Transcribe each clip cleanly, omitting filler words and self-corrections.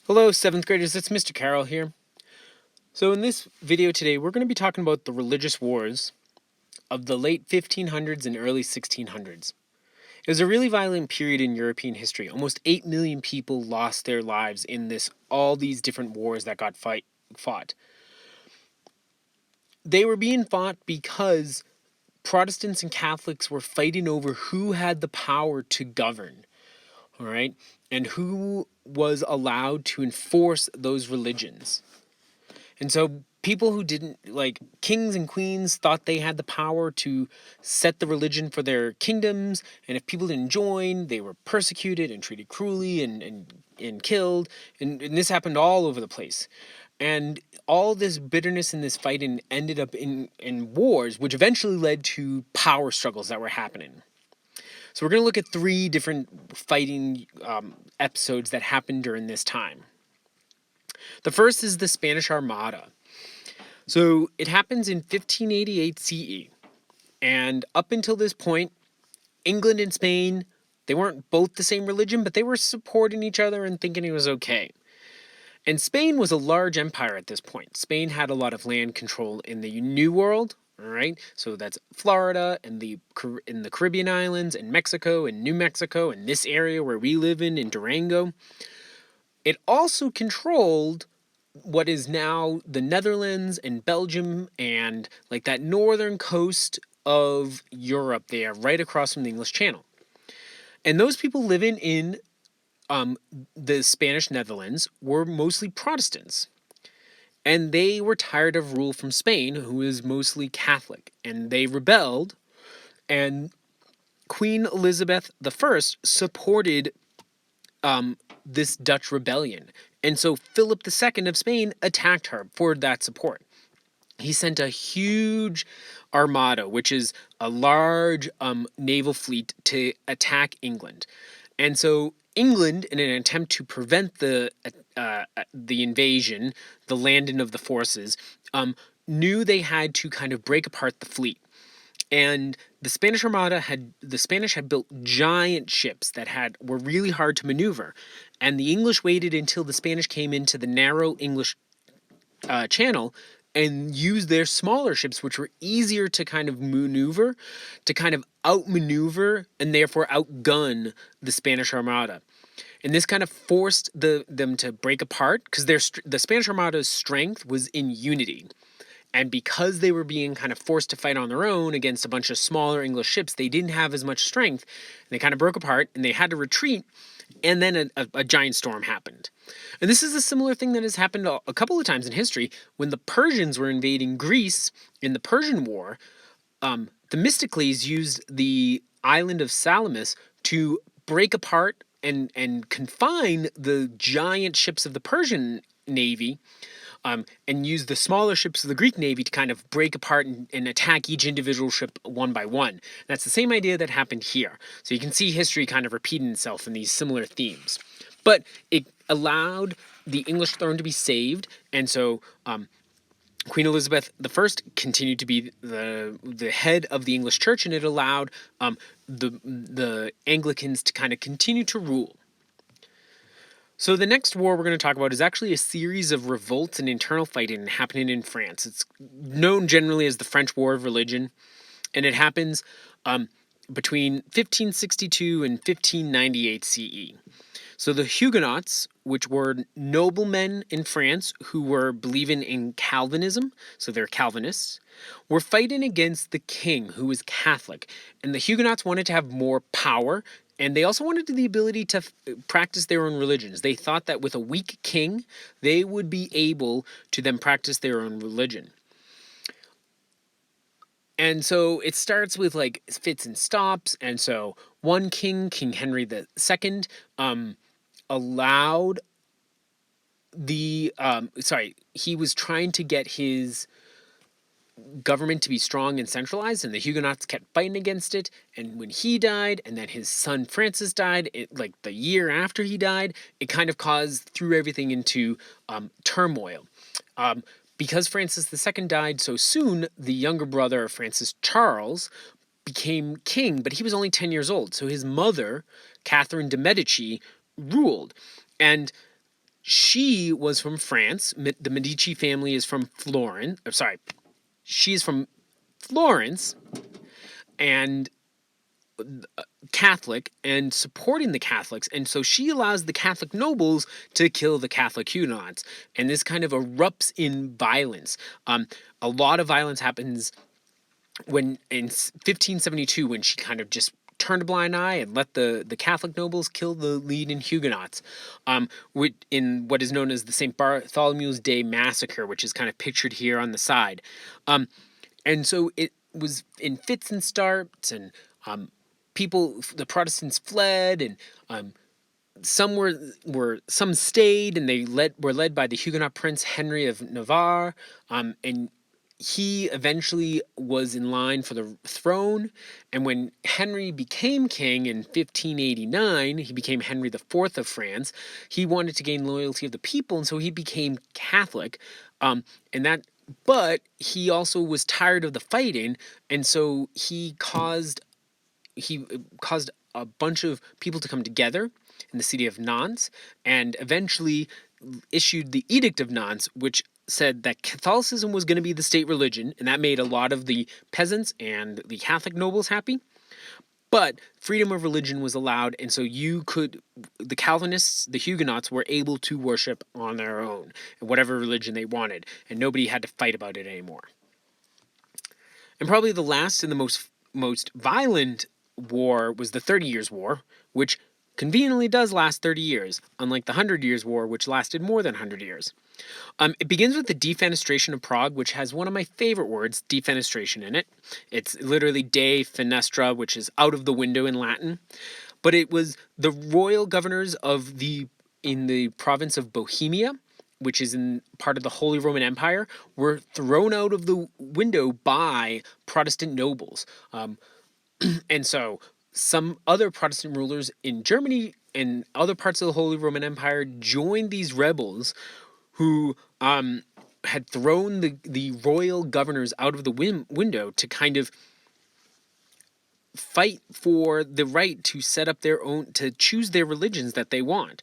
Hello, 7th graders, it's Mr. Carroll here. So in this video today, we're going to be talking about the religious wars of the late 1500s and early 1600s. It was a really violent period in European history. Almost 8 million people lost their lives in all these different wars that got fought. They were being fought because Protestants and Catholics were fighting over who had the power to govern, all right, and who was allowed to enforce those religions. And so people who didn't, like kings and queens, thought they had the power to set the religion for their kingdoms, and if people didn't join, they were persecuted and treated cruelly and killed, and this happened all over the place. And all this bitterness and this fighting ended up in wars, which eventually led to power struggles that were happening. So we're going to look at 3 different fighting episodes that happened during this time. The first is the Spanish Armada. So it happens in 1588 CE. And up until this point, England and Spain, they weren't both the same religion, but they were supporting each other and thinking it was okay. And Spain was a large empire at this point. Spain had a lot of land control in the New World, all right? So that's Florida and the Caribbean islands and Mexico and New Mexico and this area where we live in Durango. It also controlled what is now the Netherlands and Belgium and like that northern coast of Europe there, right across from the English Channel. And those people living in the Spanish Netherlands were mostly Protestants. And they were tired of rule from Spain, who was mostly Catholic. And they rebelled, and Queen Elizabeth I supported this Dutch rebellion. And so Philip II of Spain attacked her for that support. He sent a huge armada, which is a large naval fleet, to attack England. And so England, in an attempt to prevent the invasion, the landing of the forces, knew they had to kind of break apart the fleet. And the Spanish had built giant ships that were really hard to maneuver. And the English waited until the Spanish came into the narrow English channel and used their smaller ships, which were easier to kind of maneuver, to kind of outmaneuver and therefore outgun the Spanish Armada. And this kind of forced them to break apart because the Spanish Armada's strength was in unity. And because they were being kind of forced to fight on their own against a bunch of smaller English ships, they didn't have as much strength. And they kind of broke apart and they had to retreat. And then a giant storm happened. And this is a similar thing that has happened a couple of times in history. When the Persians were invading Greece in the Persian War, Themistocles used the island of Salamis to break apart and confine the giant ships of the Persian navy, and use the smaller ships of the Greek navy to kind of break apart and attack each individual ship one by one. And that's the same idea that happened here. So you can see history kind of repeating itself in these similar themes. But it allowed the English throne to be saved, and so Queen Elizabeth I continued to be the head of the English Church, and it allowed the Anglicans to kind of continue to rule. So the next war we're going to talk about is actually a series of revolts and internal fighting happening in France. It's known generally as the French War of Religion, and it happens between 1562 and 1598 CE. So the Huguenots, which were noblemen in France who were believing in Calvinism, so they're Calvinists, were fighting against the king, who was Catholic. And the Huguenots wanted to have more power, and they also wanted the ability to practice their own religions. They thought that with a weak king, they would be able to then practice their own religion. And so it starts with like fits and stops. And so one king, King Henry II, allowed he was trying to get his government to be strong and centralized, and the Huguenots kept fighting against it. And when he died, and then his son Francis died, like the year after he died, it kind of threw everything into turmoil. Because Francis II died so soon, the younger brother of Francis, Charles, became king, but he was only 10 years old. So his mother, Catherine de' Medici, ruled. And she was from France. The Medici family is from Florence. She's from Florence and Catholic and supporting the Catholics. And so she allows the Catholic nobles to kill the Catholic Huguenots. And this kind of erupts in violence. A lot of violence happens when in 1572, when she kind of just turned a blind eye and let the Catholic nobles kill the leading Huguenots, in what is known as the St. Bartholomew's Day Massacre, which is kind of pictured here on the side. And so it was in fits and starts, and the Protestants fled, and some stayed, and were led by the Huguenot Prince Henry of Navarre, and he eventually was in line for the throne. And when Henry became king in 1589, he became Henry IV of France. He wanted to gain loyalty of the people, and so he became Catholic. But he also was tired of the fighting, and so he caused a bunch of people to come together in the city of Nantes, and eventually issued the Edict of Nantes, which said that Catholicism was going to be the state religion, and that made a lot of the peasants and the Catholic nobles happy. But freedom of religion was allowed, and so the Calvinists, the Huguenots, were able to worship on their own, whatever religion they wanted, and nobody had to fight about it anymore. And probably the last and the most violent war was the 30 Years' War, which conveniently does last 30 years, unlike the 100 Years' War, which lasted more than 100 years. It begins with the defenestration of Prague, which has one of my favorite words, defenestration, in it. It's literally de fenestra, which is out of the window in Latin. But it was the royal governors in the province of Bohemia, which is in part of the Holy Roman Empire, were thrown out of the window by Protestant nobles. And so some other Protestant rulers in Germany and other parts of the Holy Roman Empire joined these rebels who had thrown the royal governors out of the window to kind of fight for the right to set up their own, to choose their religions that they want.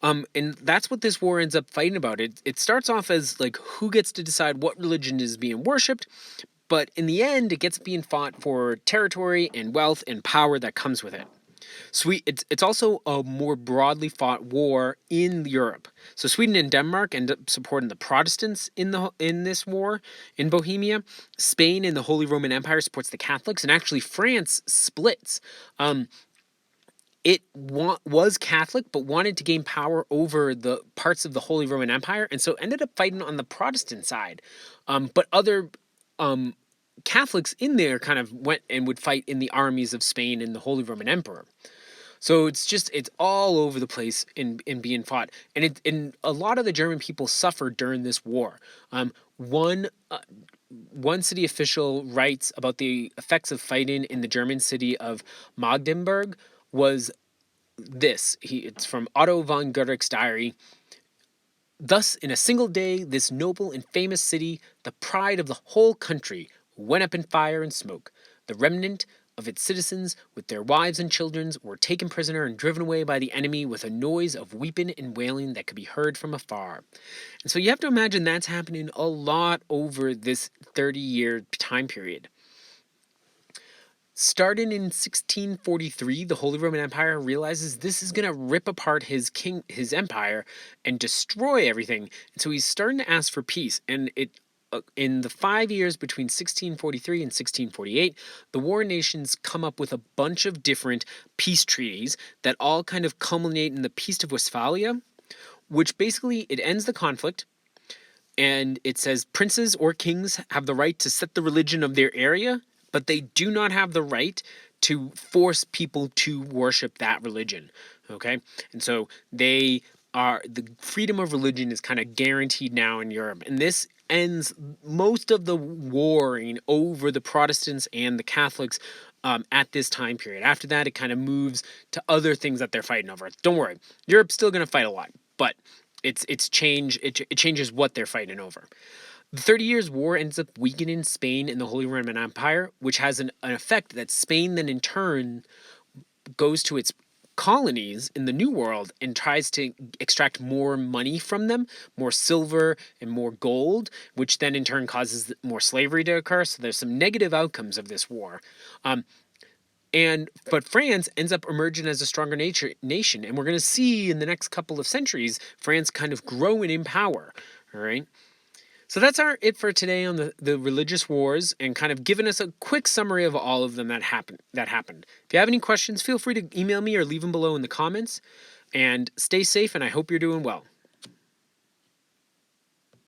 And that's what this war ends up fighting about. It starts off as like who gets to decide what religion is being worshipped, but in the end, it gets being fought for territory and wealth and power that comes with it. It's also a more broadly fought war in Europe. So Sweden and Denmark end up supporting the Protestants in this war in Bohemia. Spain and the Holy Roman Empire supports the Catholics, and actually France splits. It was Catholic, but wanted to gain power over the parts of the Holy Roman Empire, and so ended up fighting on the Protestant side. But other Catholics in there kind of went and would fight in the armies of Spain and the Holy Roman Emperor. So it's all over the place in being fought, and a lot of the German people suffered during this war. One city official writes about the effects of fighting in the German city of Magdeburg was this. It's from Otto von Guericke's diary. Thus, in a single day, this noble and famous city, the pride of the whole country, went up in fire and smoke. The remnant of its citizens, with their wives and children, were taken prisoner and driven away by the enemy with a noise of weeping and wailing that could be heard from afar. And so you have to imagine that's happening a lot over this 30-year time period. Starting in 1643, the Holy Roman Empire realizes this is going to rip apart his empire and destroy everything. And so he's starting to ask for peace. And in the 5 years between 1643 and 1648, the war nations come up with a bunch of different peace treaties that all kind of culminate in the Peace of Westphalia, which basically it ends the conflict. And it says princes or kings have the right to set the religion of their area, but they do not have the right to force people to worship that religion. Okay? And so the freedom of religion is kind of guaranteed now in Europe. And this ends most of the warring over the Protestants and the Catholics at this time period. After that, it kind of moves to other things that they're fighting over. Don't worry, Europe's still going to fight a lot, but it changes what they're fighting over. The 30 Years' War ends up weakening Spain and the Holy Roman Empire, which has an effect that Spain then in turn goes to its colonies in the New World and tries to extract more money from them, more silver and more gold, which then in turn causes more slavery to occur. So there's some negative outcomes of this war. But France ends up emerging as a stronger nation, and we're going to see in the next couple of centuries France kind of growing in power. All right. So that's it for today on the religious wars, and kind of giving us a quick summary of all of them that happened. If you have any questions, feel free to email me or leave them below in the comments. And stay safe, and I hope you're doing well.